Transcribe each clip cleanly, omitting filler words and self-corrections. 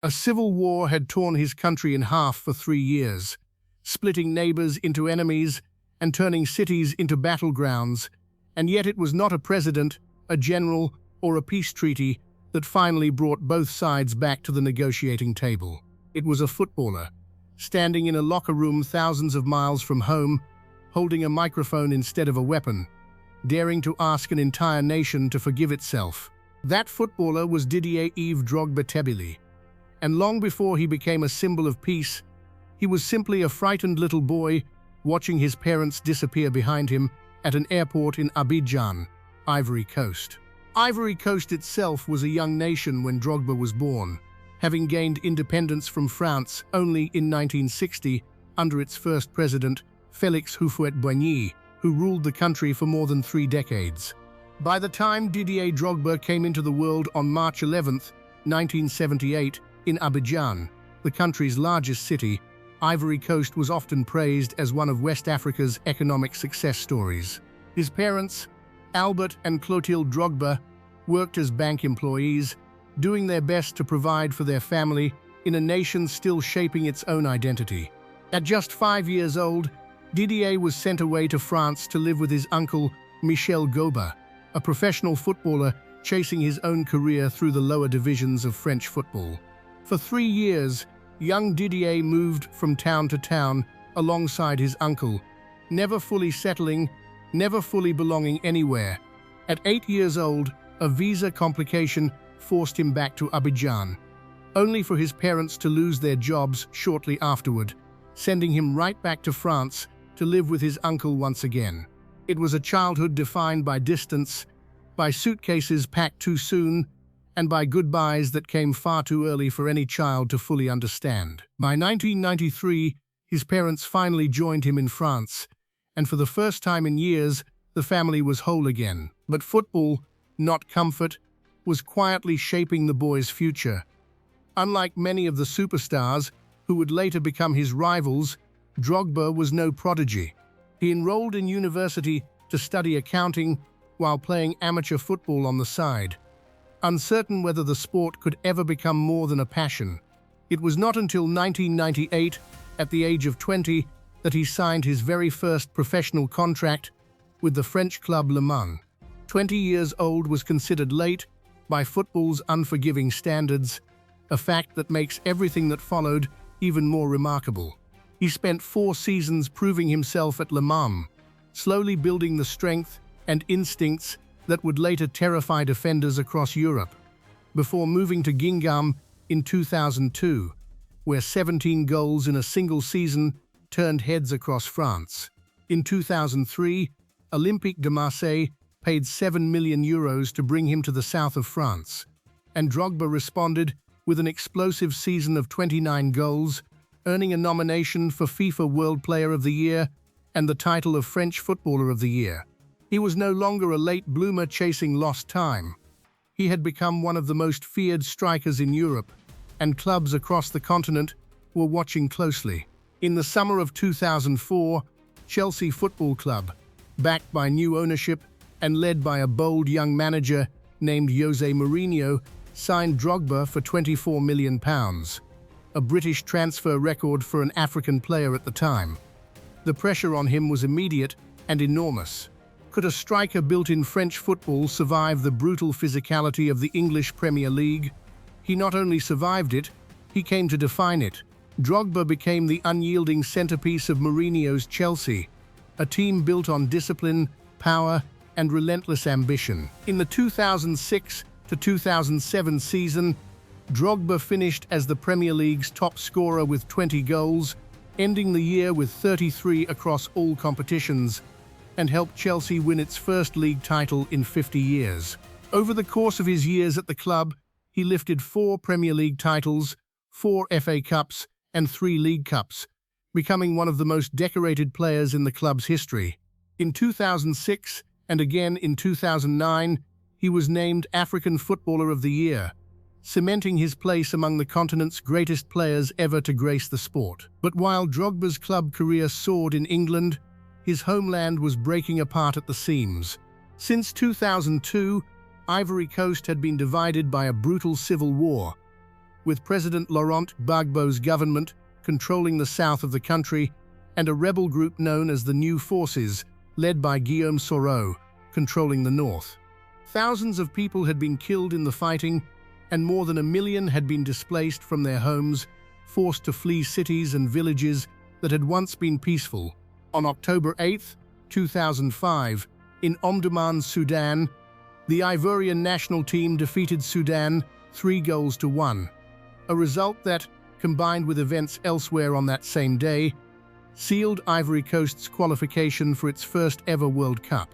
A civil war had torn his country in half for 3 years, splitting neighbors into enemies and turning cities into battlegrounds, and yet it was not a president, a general, or a peace treaty that finally brought both sides back to the negotiating table. It was a footballer, standing in a locker room thousands of miles from home, holding a microphone instead of a weapon, daring to ask an entire nation to forgive itself. That footballer was Didier Drogba, and long before he became a symbol of peace, he was simply a frightened little boy watching his parents disappear behind him at an airport in Abidjan, Ivory Coast. Ivory Coast itself was a young nation when Drogba was born, having gained independence from France only in 1960 under its first president, Félix Houphouët-Boigny, who ruled the country for more than 3 decades. By the time Didier Drogba came into the world on March 11, 1978, in Abidjan, the country's largest city, Ivory Coast was often praised as one of West Africa's economic success stories. His parents, Albert and Clotilde Drogba, worked as bank employees, doing their best to provide for their family in a nation still shaping its own identity. At just 5 years old, Didier was sent away to France to live with his uncle, Michel Goba, a professional footballer chasing his own career through the lower divisions of French football. For 3 years, young Didier moved from town to town alongside his uncle, never fully settling, never fully belonging anywhere. At 8 years old, a visa complication forced him back to Abidjan, only for his parents to lose their jobs shortly afterward, sending him right back to France to live with his uncle once again. It was a childhood defined by distance, by suitcases packed too soon, and by goodbyes that came far too early for any child to fully understand. By 1993, his parents finally joined him in France, and for the first time in years, the family was whole again. But football, not comfort, was quietly shaping the boy's future. Unlike many of the superstars who would later become his rivals, Drogba was no prodigy. He enrolled in university to study accounting while playing amateur football on the side, uncertain whether the sport could ever become more than a passion. It was not until 1998, at the age of 20, that he signed his very first professional contract with the French club Le Mans. 20 years old was considered late by football's unforgiving standards, a fact that makes everything that followed even more remarkable. He spent 4 seasons proving himself at Le Mans, slowly building the strength and instincts that would later terrify defenders across Europe, before moving to Guingamp in 2002, where 17 goals in a single season turned heads across France. In 2003, Olympique de Marseille paid €7 million to bring him to the south of France, and Drogba responded with an explosive season of 29 goals, earning a nomination for FIFA World Player of the Year and the title of French Footballer of the Year. He was no longer a late bloomer chasing lost time. He had become one of the most feared strikers in Europe, and clubs across the continent were watching closely. In the summer of 2004, Chelsea Football Club, backed by new ownership and led by a bold young manager named Jose Mourinho, signed Drogba for £24 million, a British transfer record for an African player at the time. The pressure on him was immediate and enormous. Could a striker built in French football survive the brutal physicality of the English Premier League? He not only survived it, he came to define it. Drogba became the unyielding centerpiece of Mourinho's Chelsea, a team built on discipline, power, and relentless ambition. In the 2006 to 2007 season, Drogba finished as the Premier League's top scorer with 20 goals, ending the year with 33 across all competitions, and helped Chelsea win its first league title in 50 years. Over the course of his years at the club, he lifted 4 Premier League titles, 4 FA Cups, and 3 League Cups, becoming one of the most decorated players in the club's history. In 2006 and again in 2009, he was named African Footballer of the Year, cementing his place among the continent's greatest players ever to grace the sport. But while Drogba's club career soared in England, his homeland was breaking apart at the seams. Since 2002, Ivory Coast had been divided by a brutal civil war, with President Laurent Gbagbo's government controlling the south of the country and a rebel group known as the New Forces, led by Guillaume Soro, controlling the north. Thousands of people had been killed in the fighting, and more than 1 million had been displaced from their homes, forced to flee cities and villages that had once been peaceful. On October 8, 2005, in Omdurman, Sudan, the Ivorian national team defeated Sudan 3-1, a result that, combined with events elsewhere on that same day, sealed Ivory Coast's qualification for its first ever World Cup.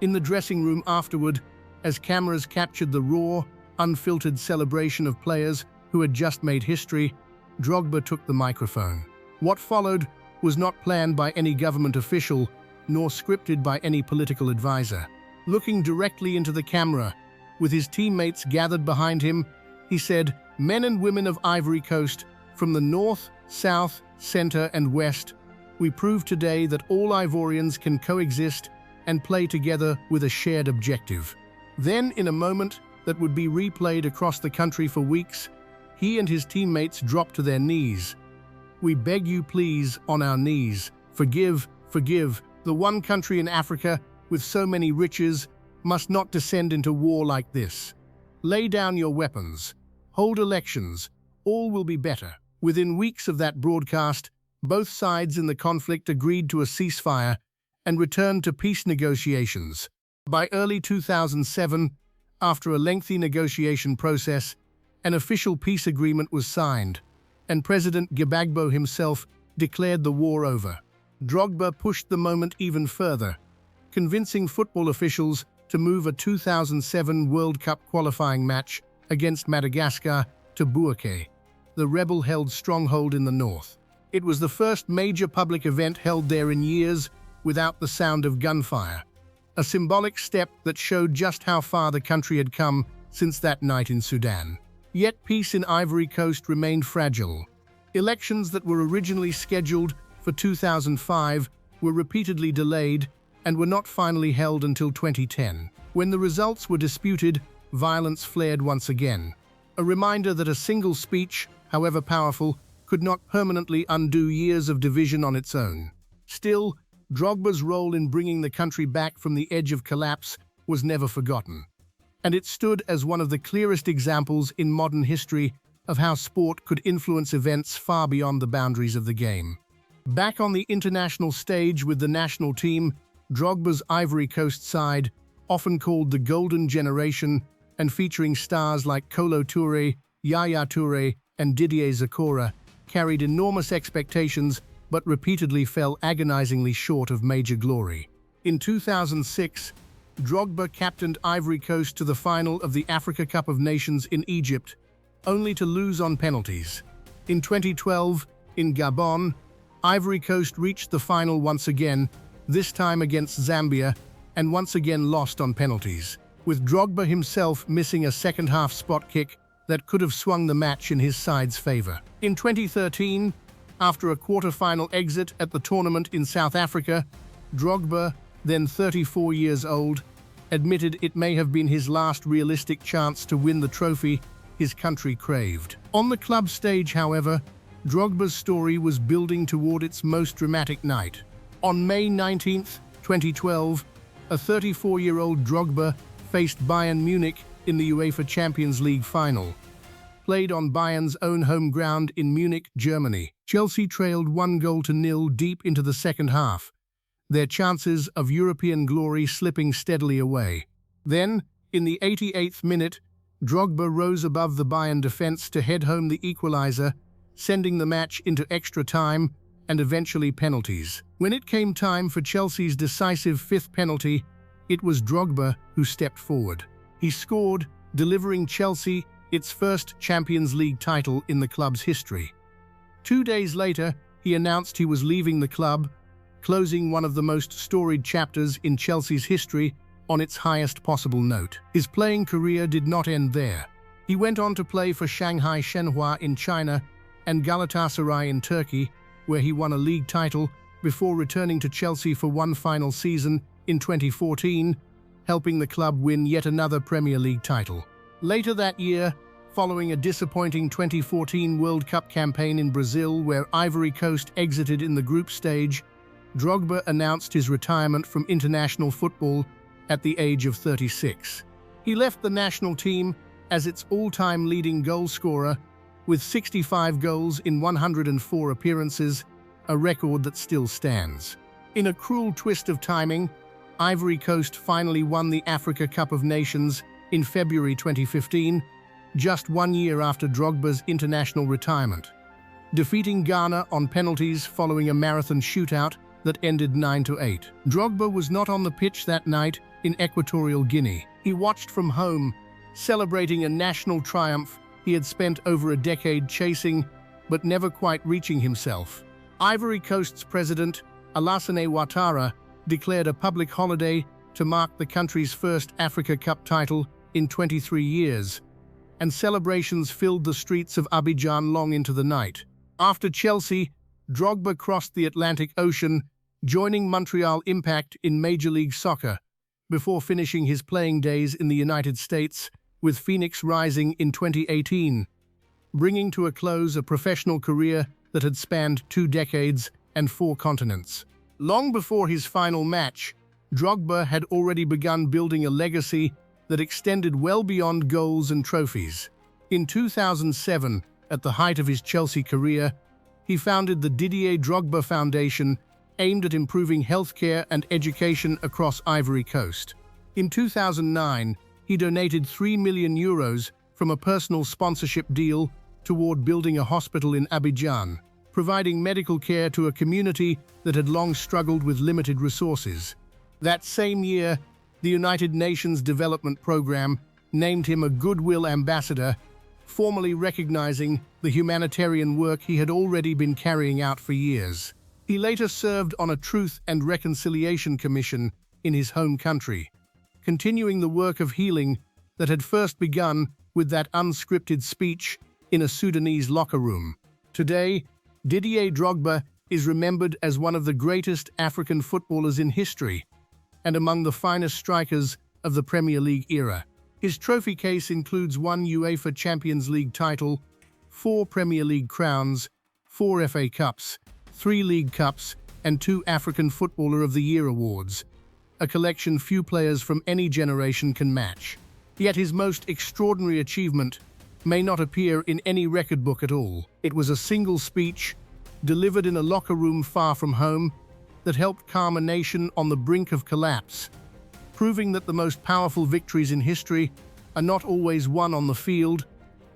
In the dressing room afterward, as cameras captured the raw, unfiltered celebration of players who had just made history, Drogba took the microphone. What followed was not planned by any government official, nor scripted by any political advisor. Looking directly into the camera, with his teammates gathered behind him, he said, "Men and women of Ivory Coast, from the north, south, center, and west, we prove today that all Ivorians can coexist and play together with a shared objective." Then, in a moment that would be replayed across the country for weeks, he and his teammates dropped to their knees. "We beg you please, on our knees, forgive, forgive. The one country in Africa with so many riches must not descend into war like this. Lay down your weapons. Hold elections. All will be better." Within weeks of that broadcast, both sides in the conflict agreed to a ceasefire and returned to peace negotiations. By early 2007, after a lengthy negotiation process, an official peace agreement was signed, and President Gbagbo himself declared the war over. Drogba pushed the moment even further, convincing football officials to move a 2007 World Cup qualifying match against Madagascar to Bouaké, the rebel-held stronghold in the north. It was the first major public event held there in years without the sound of gunfire, a symbolic step that showed just how far the country had come since that night in Sudan. Yet peace in Ivory Coast remained fragile. Elections that were originally scheduled for 2005 were repeatedly delayed and were not finally held until 2010. When the results were disputed, violence flared once again, a reminder that a single speech, however powerful, could not permanently undo years of division on its own. Still, Drogba's role in bringing the country back from the edge of collapse was never forgotten, and it stood as one of the clearest examples in modern history of how sport could influence events far beyond the boundaries of the game. Back on the international stage with the national team, Drogba's Ivory Coast side, often called the Golden Generation and featuring stars like Kolo Touré, Yaya Touré, and Didier Drogba, carried enormous expectations but repeatedly fell agonizingly short of major glory. In 2006, Drogba captained Ivory Coast to the final of the Africa Cup of Nations in Egypt, only to lose on penalties. In 2012, in Gabon, Ivory Coast reached the final once again, this time against Zambia, and once again lost on penalties, with Drogba himself missing a second-half spot kick that could have swung the match in his side's favor. In 2013, after a quarter-final exit at the tournament in South Africa, Drogba, then 34 years old, admitted it may have been his last realistic chance to win the trophy his country craved. On the club stage, however, Drogba's story was building toward its most dramatic night. On May 19, 2012, a 34-year-old Drogba faced Bayern Munich in the UEFA Champions League final. Played on Bayern's own home ground in Munich, Germany, Chelsea trailed 1-0 deep into the second half, their chances of European glory slipping steadily away. Then, in the 88th minute, Drogba rose above the Bayern defense to head home the equalizer, sending the match into extra time and eventually penalties. When it came time for Chelsea's decisive fifth penalty, it was Drogba who stepped forward. He scored, delivering Chelsea its first Champions League title in the club's history. 2 days later, he announced he was leaving the club, closing one of the most storied chapters in Chelsea's history on its highest possible note. His playing career did not end there. He went on to play for Shanghai Shenhua in China and Galatasaray in Turkey, where he won a league title before returning to Chelsea for one final season in 2014, helping the club win yet another Premier League title. Later that year, following a disappointing 2014 World Cup campaign in Brazil where Ivory Coast exited in the group stage, Drogba announced his retirement from international football at the age of 36. He left the national team as its all-time leading goalscorer with 65 goals in 104 appearances, a record that still stands. In a cruel twist of timing, Ivory Coast finally won the Africa Cup of Nations in February 2015, just 1 year after Drogba's international retirement, defeating Ghana on penalties following a marathon shootout that ended 9-8. Drogba was not on the pitch that night in Equatorial Guinea. He watched from home, celebrating a national triumph he had spent over a decade chasing, but never quite reaching himself. Ivory Coast's president, Alassane Ouattara, declared a public holiday to mark the country's first Africa Cup title in 23 years, and celebrations filled the streets of Abidjan long into the night. After Chelsea, Drogba crossed the Atlantic Ocean, joining Montreal Impact in Major League Soccer, before finishing his playing days in the United States with Phoenix Rising in 2018, bringing to a close a professional career that had spanned 2 decades and 4 continents. Long before his final match, Drogba had already begun building a legacy that extended well beyond goals and trophies. In 2007, at the height of his Chelsea career, he founded the Didier Drogba Foundation, aimed at improving healthcare and education across Ivory Coast. In 2009, he donated €3 million from a personal sponsorship deal toward building a hospital in Abidjan, providing medical care to a community that had long struggled with limited resources. That same year, the United Nations Development Programme named him a Goodwill Ambassador, formally recognizing the humanitarian work he had already been carrying out for years. He later served on a Truth and Reconciliation Commission in his home country, continuing the work of healing that had first begun with that unscripted speech in a Sudanese locker room. Today, Didier Drogba is remembered as one of the greatest African footballers in history and among the finest strikers of the Premier League era. His trophy case includes 1 UEFA Champions League title, 4 Premier League crowns, 4 FA Cups, 3 League Cups, and 2 African Footballer of the Year awards, a collection few players from any generation can match. Yet his most extraordinary achievement may not appear in any record book at all. It was a single speech, delivered in a locker room far from home, that helped calm a nation on the brink of collapse, proving that the most powerful victories in history are not always won on the field,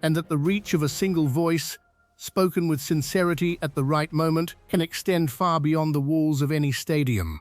and that the reach of a single voice, spoken with sincerity at the right moment, can extend far beyond the walls of any stadium.